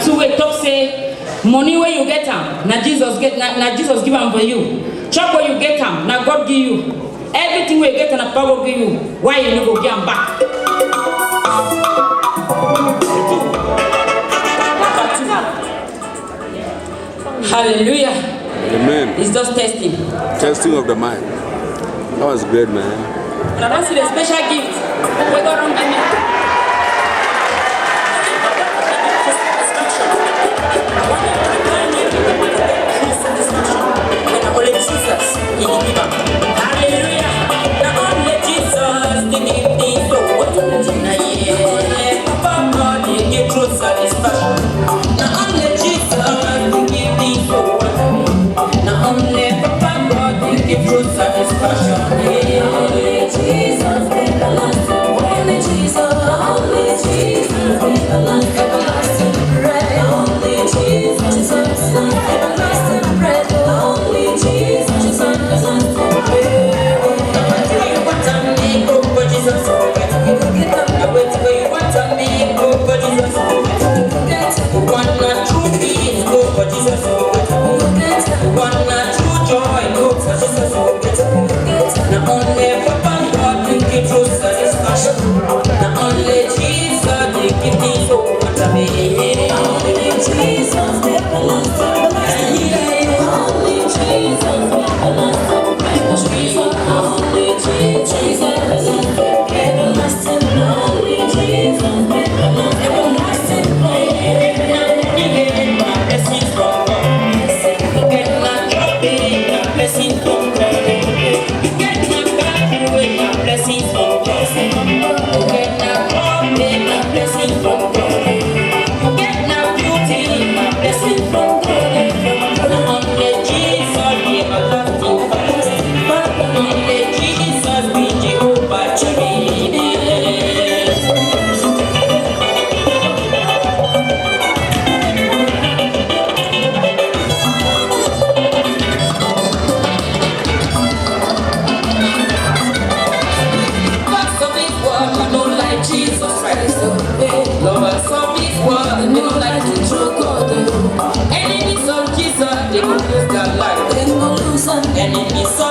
Two-way talk say money where you get them, now Jesus give them for you. Chop where you get them, now God give you. Everything where you get and power give you. Why you no go get them back? Hallelujah. Amen. It's just testing. Testing of the mind. That was great, man. And I don't see the special gift. We got on give me. Only Jesus, He give them. Hallelujah. Now only Jesus, He give me so what you yeah. Papa God, He give true satisfaction. Now only Jesus, He give me so what. Now only Papa God, He give true satisfaction. Only Jesus, only Jesus, only Jesus, everlasting bread. Only Jesus, everlasting bread. Only Jesus, everlasting bread. What I make over Jesus, I wait for you. What I make over Jesus, one true peace go for Jesus, one true joy go for Jesus. Now only Papa God will give true satisfaction. Now only Jesus will give me so what I make. Only Jesus, everlasting. Only Jesus, everlasting. Only Jesus, everlasting. Only Jesus, everlasting. Get my blessings from God. Get my dropping, my blessings from God. Get my back with my blessings from God. Get my dropping, my blessings from God. Get my beauty, my blessings from God. Only Jesus be everlasting. Only Jesus be Jehovah Jireh. Jesus Christ, lovers of this world, they don't like to choke God. Enemies of Jesus, they will lose their life. Enemies of